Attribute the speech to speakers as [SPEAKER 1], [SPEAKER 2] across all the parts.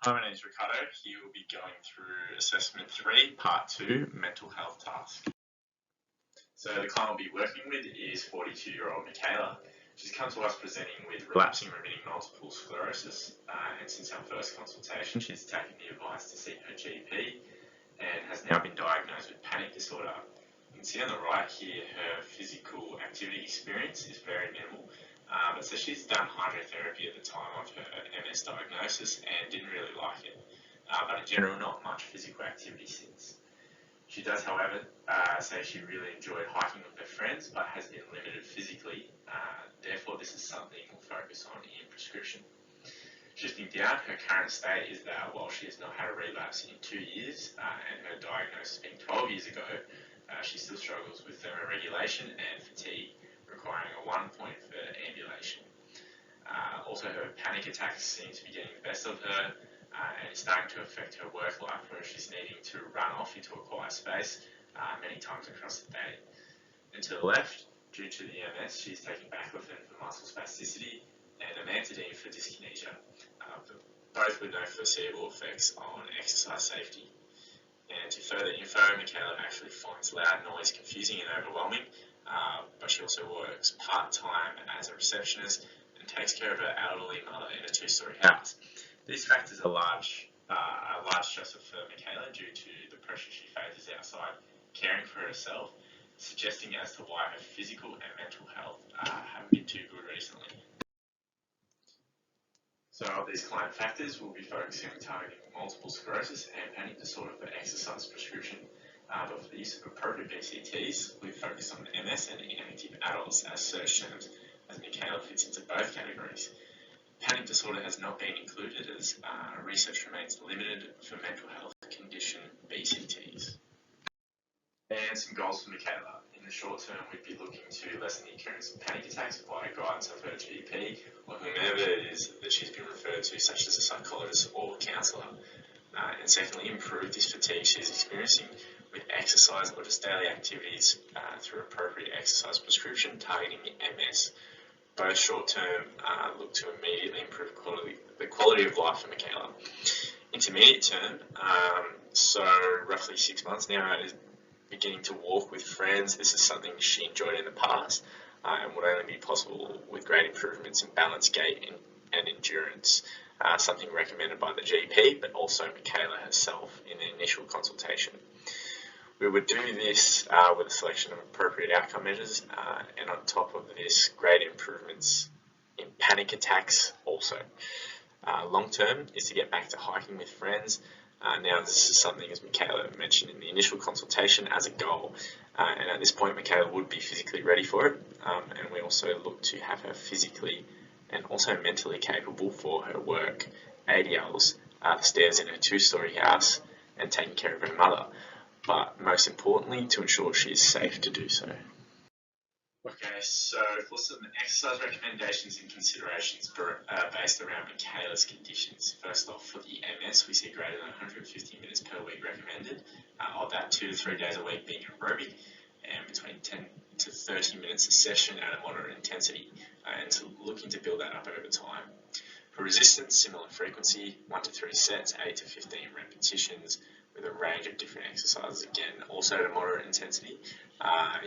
[SPEAKER 1] Hi, my name is Ricardo. He will be going through Assessment 3, Part 2, Mental Health Task. So the client we'll be working with is 42-year-old Michaela. She's come to us presenting with relapsing remitting multiple sclerosis, and since our first consultation, she's taken the advice to see her GP and has now been diagnosed with panic disorder. You can see on the right here her physical activity experience is very minimal. So she's done hydrotherapy at the time of her MS diagnosis and didn't really like it. But in general, not much physical activity since. She does, however, say she really enjoyed hiking with her friends, but has been limited physically. Therefore, this is something we'll focus on in prescription. Shifting down, her current state is that while she has not had a relapse in 2 years, and her diagnosis being 12 years ago, she still struggles with thermoregulation and fatigue, requiring a 1 point for ambulation. Also, her panic attacks seem to be getting the best of her, and it's starting to affect her work life, where she's needing to run off into a quiet space many times across the day. And to the left, due to the MS, she's taking baclofen for muscle spasticity and amantadine for dyskinesia, both with no foreseeable effects on exercise safety. And to further info, Michaela actually finds loud noise confusing and overwhelming, but she also works part-time as a receptionist and takes care of her elderly mother in a 2-story house. These factors are a large stressor for Michaela due to the pressure she faces outside caring for herself, suggesting as to why her physical and mental health haven't been too good recently. So of these client factors, we'll be focusing on targeting multiple sclerosis and panic disorder for exercise prescription. But for the use of appropriate BCTs, we focus on MS and inactive adults as search terms, as Michaela fits into both categories. Panic disorder has not been included as research remains limited for mental health condition BCTs. And some goals for Michaela. In the short term, we'd be looking to lessen the occurrence of panic attacks via guidance of her GP or whomever it is that she's been referred to, such as a psychologist or counsellor. And secondly, improve this fatigue she's experiencing with exercise or just daily activities through appropriate exercise prescription targeting MS. Both short term look to immediately improve the quality of life for Michaela. Intermediate term, so roughly 6 months now, is beginning to walk with friends. This is something she enjoyed in the past and would only be possible with great improvements in balance, gait and endurance, something recommended by the GP, but also Michaela herself in the initial consultation. We would do this with a selection of appropriate outcome measures, and on top of this, great improvements in panic attacks also. Long term is to get back to hiking with friends. Now, this is something, as Michaela mentioned in the initial consultation, as a goal. And at this point, Michaela would be physically ready for it. And we also look to have her physically and also mentally capable for her work, ADLs, the stairs in her 2-story house, and taking care of her mother. But most importantly, to ensure she is safe to do so. Okay, so for some exercise recommendations and considerations based around Michaela's conditions. First off, for the MS, we see greater than 150 minutes per week recommended, of that 2 to 3 days a week being aerobic, and between 10 to 30 minutes a session at a moderate intensity, and so looking to build that up over time. For resistance, similar frequency, 1 to 3 sets, 8 to 15 repetitions, with a range of different exercises, again, also at a moderate intensity,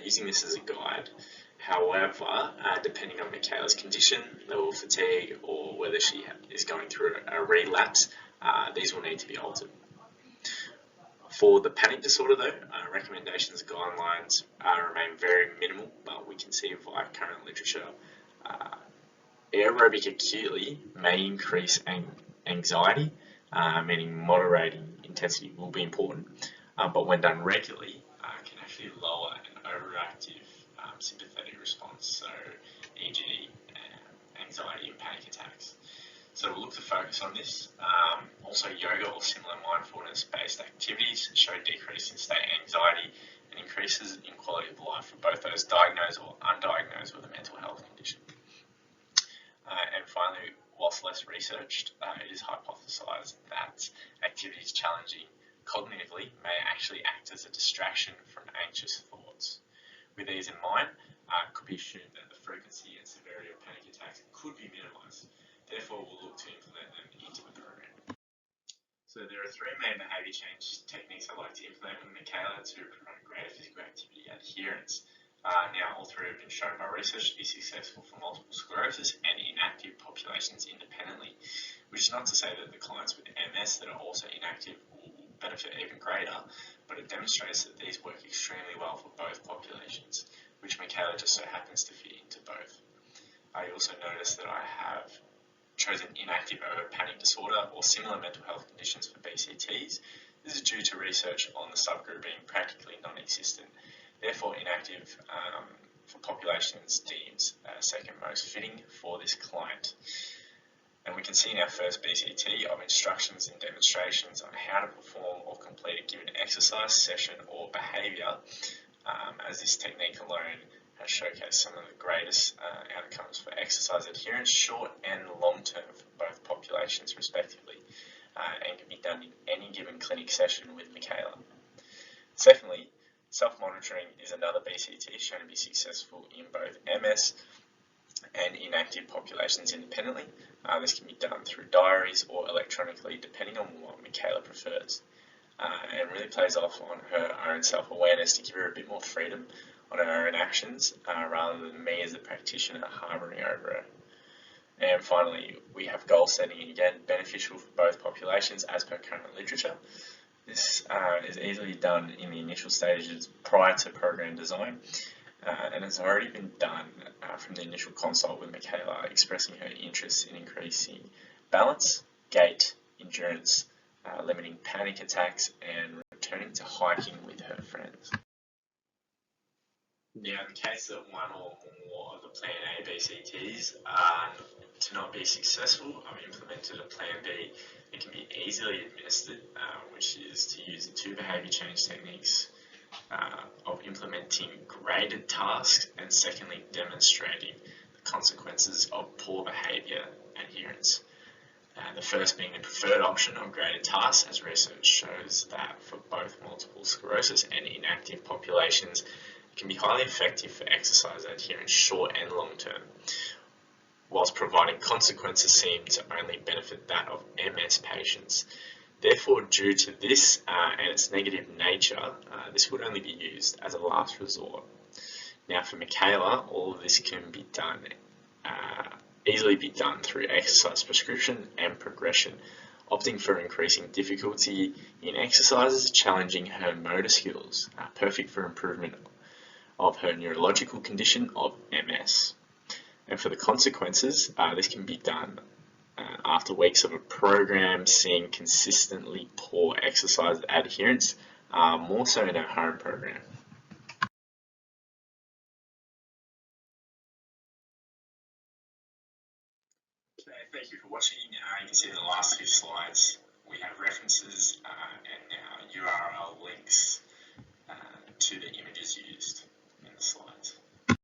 [SPEAKER 1] using this as a guide. However, depending on Michaela's condition, level of fatigue, or whether she is going through a relapse, these will need to be altered. For the panic disorder, though, recommendations and guidelines remain very minimal, but we can see via current literature, aerobic acutely may increase anxiety, meaning moderating intensity will be important, but when done regularly, can actually lower an overactive sympathetic response, so e.g. anxiety and panic attacks. So we'll look to focus on this. Also, yoga or similar mindfulness-based activities show decrease in state anxiety and increases in quality of life for both those diagnosed or undiagnosed with a mental health condition. And finally, whilst less researched, it is hypothesised that activities challenging cognitively may actually act as a distraction from anxious thoughts. With these in mind, it could be assumed that the frequency and severity of panic attacks could be minimised. Therefore, we'll look to implement them into the program. So there are three main behaviour change techniques I like to implement with Michaela to promote greater physical activity adherence. Now, all three have been shown by research to be successful for multiple sclerosis and inactive populations independently, which is not to say that the clients with MS that are also inactive will benefit even greater, but it demonstrates that these work extremely well for both populations, which Michaela just so happens to fit into both. I also noticed that I have chosen inactive over panic disorder or similar mental health conditions for BCTs. This is due to research on the subgroup being practically non-existent. Therefore, inactive for populations deems second most fitting for this client. And we can see in our first BCT of instructions and demonstrations on how to perform or complete a given exercise, session or behaviour, as this technique alone has showcased some of the greatest outcomes for exercise adherence, short and long term for both populations respectively, and can be done in any given clinic session with Michaela. Secondly, self-monitoring is another BCT shown to be successful in both MS and inactive populations independently. This can be done through diaries or electronically, depending on what Michaela prefers, and really plays off on her own self-awareness to give her a bit more freedom on her own actions, rather than me as a practitioner harbouring over her. And finally, we have goal setting, again beneficial for both populations as per current literature. This is easily done in the initial stages prior to program design, and has already been done from the initial consult with Michaela, expressing her interest in increasing balance, gait, endurance, limiting panic attacks, and returning to hiking with her friends. Now, in the case that one or more of the Plan A BCTs are to not be successful, I've implemented a Plan B that can be easily administered, which is to use the two behaviour change techniques of implementing graded tasks and secondly demonstrating the consequences of poor behaviour adherence. The first being the preferred option of graded tasks, as research shows that for both multiple sclerosis and inactive populations, it can be highly effective for exercise adherence short and long term, whilst providing consequences seem to only benefit that of MS patients. Therefore, due to this and its negative nature, this would only be used as a last resort. Now for Michaela, all of this can be done, easily be done through exercise prescription and progression, opting for increasing difficulty in exercises, challenging her motor skills, perfect for improvement of her neurological condition of MS. And for the consequences, this can be done after weeks of a program seeing consistently poor exercise adherence, more so in our home program. Okay, thank you for watching. You can see in the last few slides we have references and now URL links to the images used in the slides.